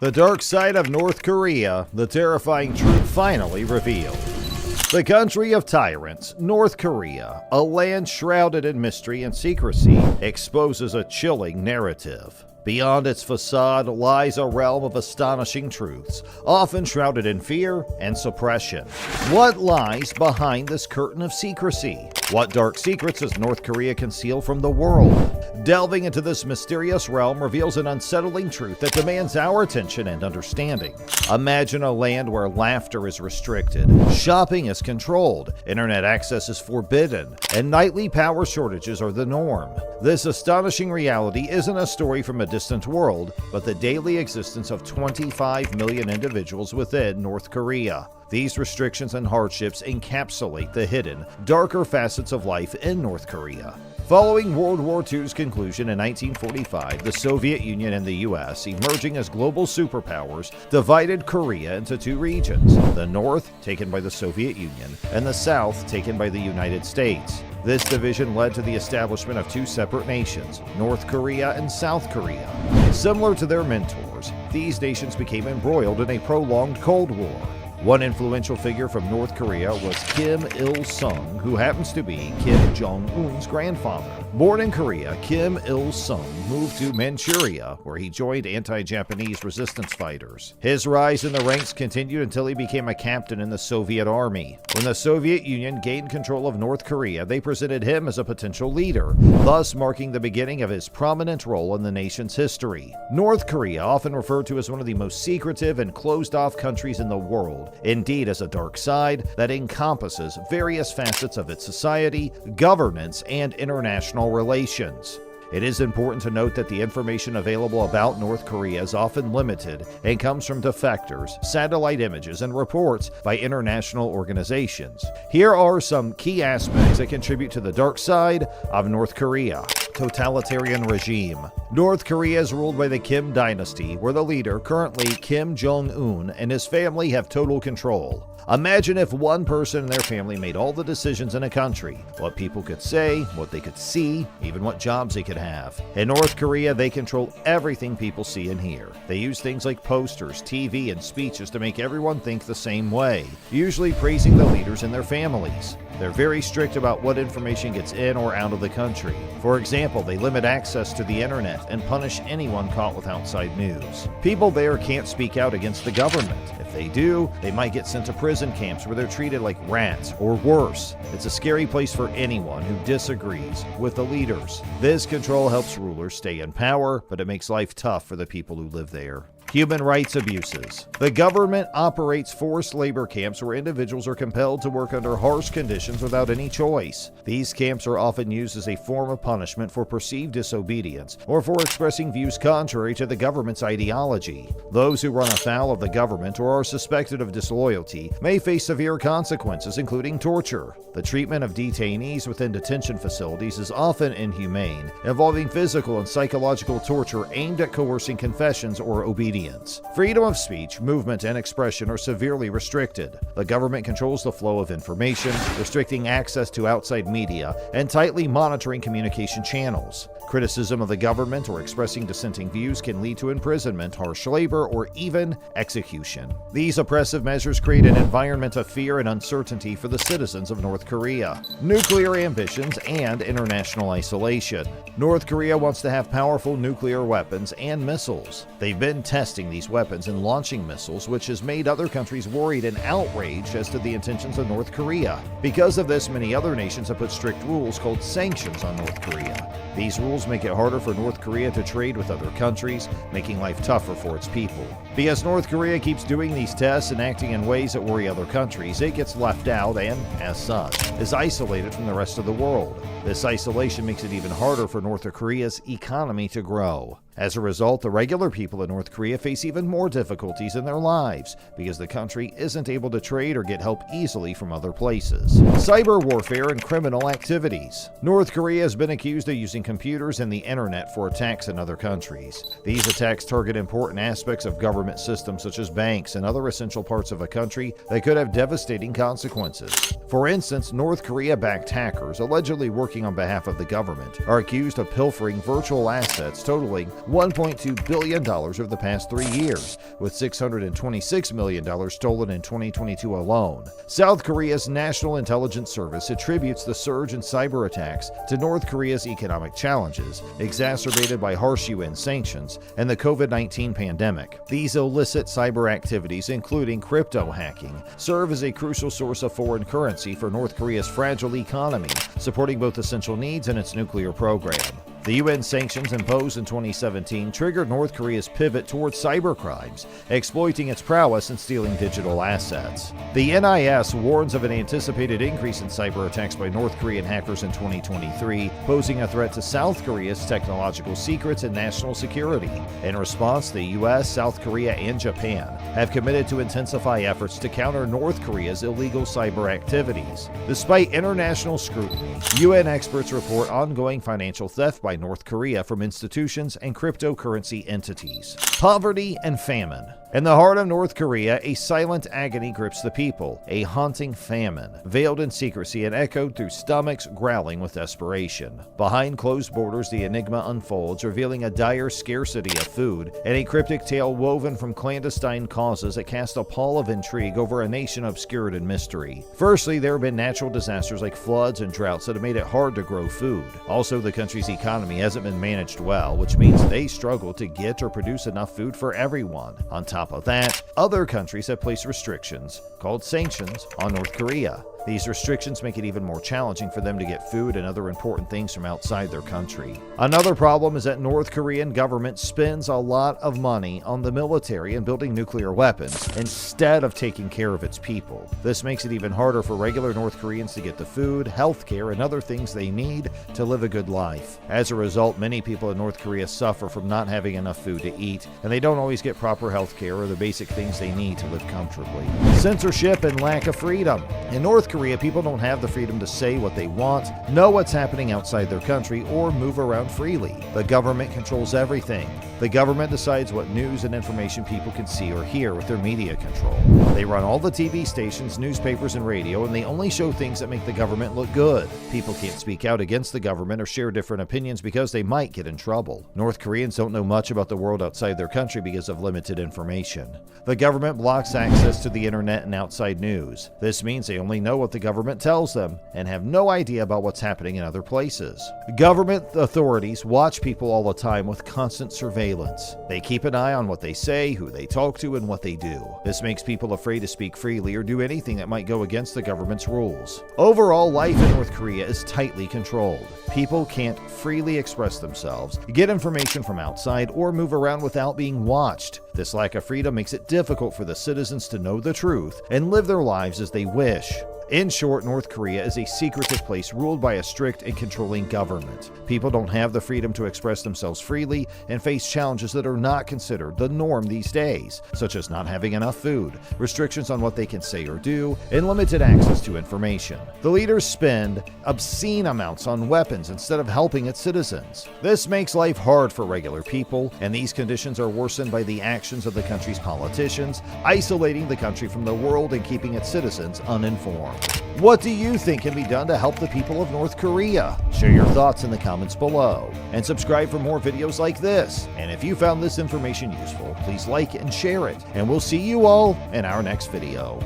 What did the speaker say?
The dark side of North Korea, the terrifying truth finally revealed. The country of tyrants, North Korea, a land shrouded in mystery and secrecy, exposes a chilling narrative. Beyond its facade lies a realm of astonishing truths, often shrouded in fear and suppression. What lies behind this curtain of secrecy? What dark secrets does North Korea conceal from the world? Delving into this mysterious realm reveals an unsettling truth that demands our attention and understanding. Imagine a land where laughter is restricted, shopping is controlled, internet access is forbidden, and nightly power shortages are the norm. This astonishing reality isn't a story from a distant world, but the daily existence of 25 million individuals within North Korea. These restrictions and hardships encapsulate the hidden, darker facets of life in North Korea. Following World War II's conclusion in 1945, the Soviet Union and the U.S., emerging as global superpowers, divided Korea into two regions, the North, taken by the Soviet Union, and the South, taken by the United States. This division led to the establishment of two separate nations, North Korea and South Korea. Similar to their mentors, these nations became embroiled in a prolonged Cold War. One influential figure from North Korea was Kim Il-sung, who happens to be Kim Jong-un's grandfather. Born in Korea, Kim Il-sung moved to Manchuria, where he joined anti-Japanese resistance fighters. His rise in the ranks continued until he became a captain in the Soviet Army. When the Soviet Union gained control of North Korea, they presented him as a potential leader, thus marking the beginning of his prominent role in the nation's history. North Korea, often referred to as one of the most secretive and closed-off countries in the world, indeed has a dark side that encompasses various facets of its society, governance, and international relations. It is important to note that the information available about North Korea is often limited and comes from defectors, satellite images, and reports by international organizations. Here are some key aspects that contribute to the dark side of North Korea. Totalitarian regime. North Korea is ruled by the Kim dynasty, where the leader, currently Kim Jong-un, and his family have total control. Imagine if one person in their family made all the decisions in a country, what people could say, what they could see, even what jobs they could have. In North Korea, they control everything people see and hear. They use things like posters, TV, and speeches to make everyone think the same way, usually praising the leaders and their families. They're very strict about what information gets in or out of the country. For example, they limit access to the internet and punish anyone caught with outside news. People there can't speak out against the government. If they do, they might get sent to prison camps where they're treated like rats or worse. It's a scary place for anyone who disagrees with the leaders. This control helps rulers stay in power, but it makes life tough for the people who live there. Human rights abuses. The government operates forced labor camps where individuals are compelled to work under harsh conditions without any choice. These camps are often used as a form of punishment for perceived disobedience or for expressing views contrary to the government's ideology. Those who run afoul of the government or are suspected of disloyalty may face severe consequences, including torture. The treatment of detainees within detention facilities is often inhumane, involving physical and psychological torture aimed at coercing confessions or obedience. Freedom of speech, movement, and expression are severely restricted. The government controls the flow of information, restricting access to outside media, and tightly monitoring communication channels. Criticism of the government or expressing dissenting views can lead to imprisonment, harsh labor, or even execution. These oppressive measures create an environment of fear and uncertainty for the citizens of North Korea. Nuclear ambitions and international isolation. North Korea wants to have powerful nuclear weapons and missiles. They've been testing these weapons and launching missiles, which has made other countries worried and outraged as to the intentions of North Korea. Because of this, many other nations have put strict rules called sanctions on North Korea. These rules make it harder for North Korea to trade with other countries, making life tougher for its people. Because North Korea keeps doing these tests and acting in ways that worry other countries, it gets left out and, as such, is isolated from the rest of the world. This isolation makes it even harder for North Korea's economy to grow. As a result, the regular people in North Korea face even more difficulties in their lives because the country isn't able to trade or get help easily from other places. Cyber warfare and criminal activities. North Korea has been accused of using computers and the internet for attacks in other countries. These attacks target important aspects of government systems such as banks and other essential parts of a country that could have devastating consequences. For instance, North Korea-backed hackers, allegedly working on behalf of the government, are accused of pilfering virtual assets totaling $1.2 billion over the past 3 years, with $626 million stolen in 2022 alone. South Korea's National Intelligence Service attributes the surge in cyber attacks to North Korea's economic challenges, exacerbated by harsh UN sanctions and the COVID-19 pandemic. These illicit cyber activities, including crypto hacking, serve as a crucial source of foreign currency for North Korea's fragile economy, supporting both essential needs and its nuclear program. The UN sanctions imposed in 2017 triggered North Korea's pivot towards cybercrimes, exploiting its prowess in stealing digital assets. The NIS warns of an anticipated increase in cyber attacks by North Korean hackers in 2023, posing a threat to South Korea's technological secrets and national security. In response, the US, South Korea, and Japan have committed to intensify efforts to counter North Korea's illegal cyber activities. Despite international scrutiny, UN experts report ongoing financial theft by North Korea from institutions and cryptocurrency entities. Poverty and famine. In the heart of North Korea, a silent agony grips the people, a haunting famine, veiled in secrecy and echoed through stomachs growling with desperation. Behind closed borders, the enigma unfolds, revealing a dire scarcity of food and a cryptic tale woven from clandestine causes that cast a pall of intrigue over a nation obscured in mystery. Firstly, there have been natural disasters like floods and droughts that have made it hard to grow food. Also, the country's economy hasn't been managed well, which means they struggle to get or produce enough food for everyone. On top of that, other countries have placed restrictions, called sanctions, on North Korea. These restrictions make it even more challenging for them to get food and other important things from outside their country. Another problem is that North Korean government spends a lot of money on the military and building nuclear weapons instead of taking care of its people. This makes it even harder for regular North Koreans to get the food, healthcare, and other things they need to live a good life. As a result, many people in North Korea suffer from not having enough food to eat, and they don't always get proper healthcare or the basic things they need to live comfortably. Censorship and lack of freedom. In North Korea, people don't have the freedom to say what they want, know what's happening outside their country, or move around freely. The government controls everything. The government decides what news and information people can see or hear with their media control. They run all the TV stations, newspapers, and radio, and they only show things that make the government look good. People can't speak out against the government or share different opinions because they might get in trouble. North Koreans don't know much about the world outside their country because of limited information. The government blocks access to the internet and outside news. This means they only know what the government tells them and have no idea about what's happening in other places. Government authorities watch people all the time with constant surveillance. They keep an eye on what they say, who they talk to, and what they do. This makes people afraid to speak freely or do anything that might go against the government's rules. Overall, life in North Korea is tightly controlled. People can't freely express themselves, get information from outside, or move around without being watched. This lack of freedom makes it difficult for the citizens to know the truth and live their lives as they wish. In short, North Korea is a secretive place ruled by a strict and controlling government. People don't have the freedom to express themselves freely and face challenges that are not considered the norm these days, such as not having enough food, restrictions on what they can say or do, and limited access to information. The leaders spend obscene amounts on weapons instead of helping its citizens. This makes life hard for regular people, and these conditions are worsened by the actions of the country's politicians, isolating the country from the world and keeping its citizens uninformed. What do you think can be done to help the people of North Korea? Share your thoughts in the comments below, and subscribe for more videos like this. And if you found this information useful, please like and share it, and we'll see you all in our next video.